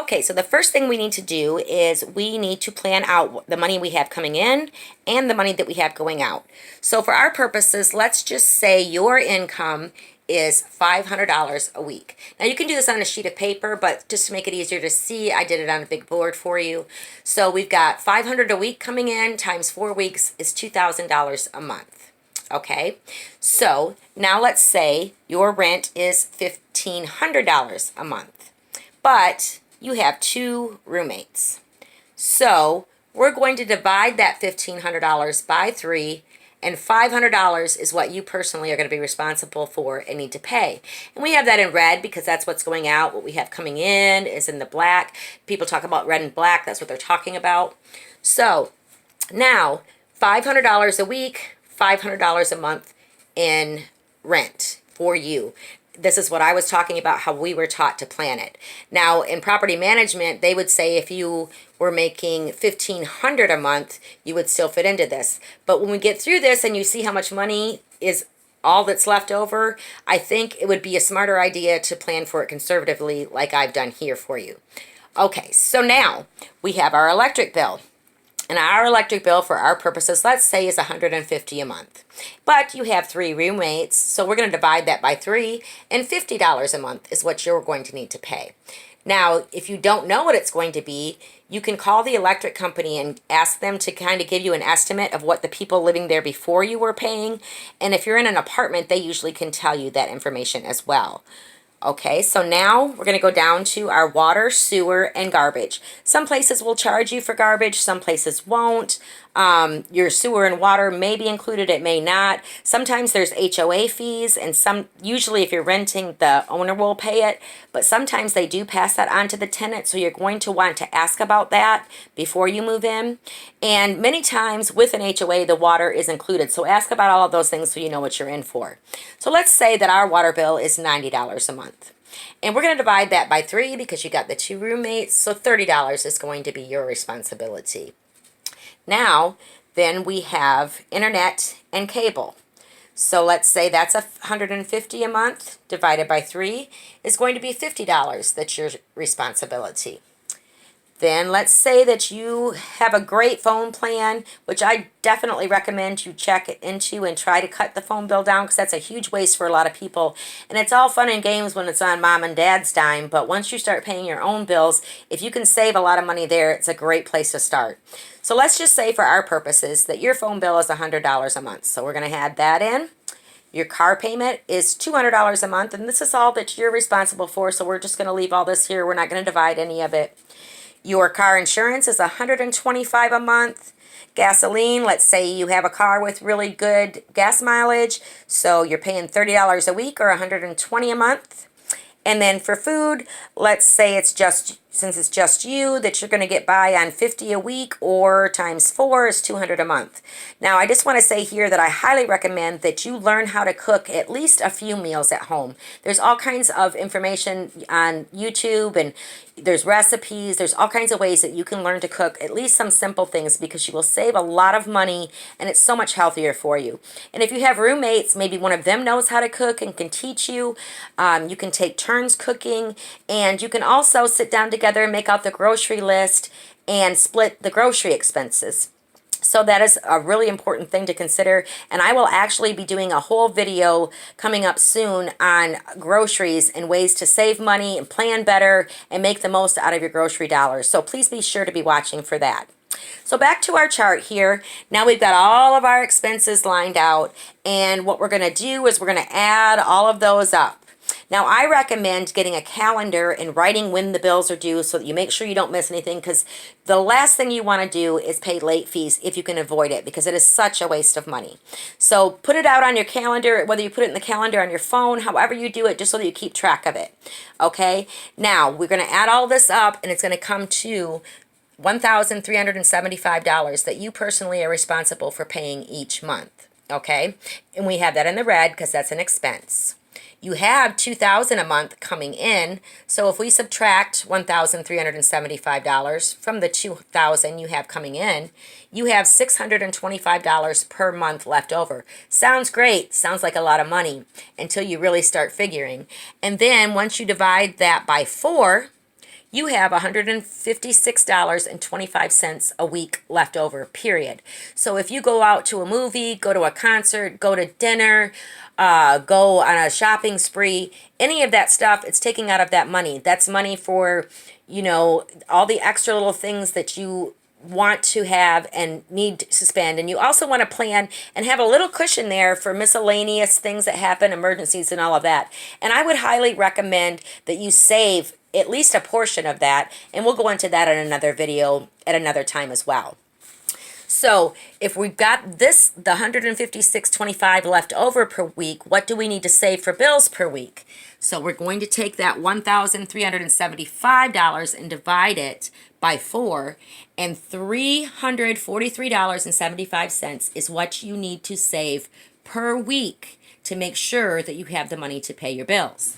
Okay, so the first thing we need to do is we need to plan out the money we have coming in and the money that we have going out. So for our purposes, let's just say your income is $500 a week. Now you can do this on a sheet of paper, but just to make it easier to see, I did it on a big board for you. So we've got 500 a week coming in times 4 weeks is $2,000 a month. Okay, so now let's say your rent is $1,500 a month, but you have 2 roommates. So we're going to divide that $1,500 by 3, and $500 is what you personally are going to be responsible for and need to pay. And we have that in red because that's what's going out. What we have coming in is in the black. People talk about red and black. That's what they're talking about. So now $500 a week, $500 a month in rent for you. This is what I was talking about, how we were taught to plan it. Now, in property management, they would say if you were making $1,500 a month, you would still fit into this. But when we get through this and you see how much money is all that's left over, I think it would be a smarter idea to plan for it conservatively like I've done here for you. Okay, so now we have our electric bill. And our electric bill for our purposes, let's say, is $150 a month. But you have 3 roommates, so we're going to divide that by 3, and $50 a month is what you're going to need to pay. Now, if you don't know what it's going to be, you can call the electric company and ask them to kind of give you an estimate of what the people living there before you were paying. And if you're in an apartment, they usually can tell you that information as well. Okay, so now we're going to go down to our water, sewer, and garbage. Some places will charge you for garbage, some places won't. Your sewer and water may be included, it may not. Sometimes there's HOA fees, and usually if you're renting, the owner will pay it, but sometimes they do pass that on to the tenant, so you're going to want to ask about that before you move in. And many times with an HOA, the water is included, so ask about all of those things so you know what you're in for. So let's say that our water bill is $90 a month. And we're going to divide that by 3 because you got the 2 roommates, so $30 is going to be your responsibility. Now, then we have internet and cable. So let's say that's $150 a month divided by 3 is going to be $50. That's your responsibility. Then let's say that you have a great phone plan, which I definitely recommend you check into and try to cut the phone bill down because that's a huge waste for a lot of people. And it's all fun and games when it's on mom and dad's dime, but once you start paying your own bills, if you can save a lot of money there, it's a great place to start. So let's just say for our purposes that your phone bill is $100 a month. So we're going to add that in. Your car payment is $200 a month, and this is all that you're responsible for, so we're just going to leave all this here. We're not going to divide any of it. Your car insurance is $125 a month. Gasoline, let's say you have a car with really good gas mileage, so you're paying $30 a week or $120 a month. And then for food, let's say since it's just you, that you're going to get by on $50 a week, or times 4 is $200 a month. Now, I just want to say here that I highly recommend that you learn how to cook at least a few meals at home. There's all kinds of information on YouTube, and there's recipes. There's all kinds of ways that you can learn to cook at least some simple things because you will save a lot of money, and it's so much healthier for you. And if you have roommates, maybe one of them knows how to cook and can teach you. You can take turns cooking, and you can also sit down together and make out the grocery list and split the grocery expenses. So that is a really important thing to consider, and I will actually be doing a whole video coming up soon on groceries and ways to save money and plan better and make the most out of your grocery dollars. So please be sure to be watching for that. So back to our chart here. Now we've got all of our expenses lined out, and what we're going to do is we're going to add all of those up. Now, I recommend getting a calendar and writing when the bills are due so that you make sure you don't miss anything, because the last thing you want to do is pay late fees if you can avoid it, because it is such a waste of money. So put it out on your calendar, whether you put it in the calendar on your phone, however you do it, just so that you keep track of it. Okay? Now, we're going to add all this up, and it's going to come to $1,375 that you personally are responsible for paying each month. Okay? And we have that in the red because that's an expense. You have $2,000 a month coming in, so if we subtract $1,375 from the $2,000 you have coming in, you have $625 per month left over. Sounds great, sounds like a lot of money until you really start figuring. And then once you divide that by 4, you have $156.25 a week left over, period. So if you go out to a movie, go to a concert, go to dinner, go on a shopping spree, any of that stuff, it's taking out of that money. That's money for, all the extra little things that you want to have and need to spend. And you also want to plan and have a little cushion there for miscellaneous things that happen, emergencies and all of that. And I would highly recommend that you save at least a portion of that. And we'll go into that in another video at another time as well. So if we've got the 156.25 left over per week, what do we need to save for bills per week? So we're going to take that $1,375 and divide it by 4, and $343.75 is what you need to save per week to make sure that you have the money to pay your bills.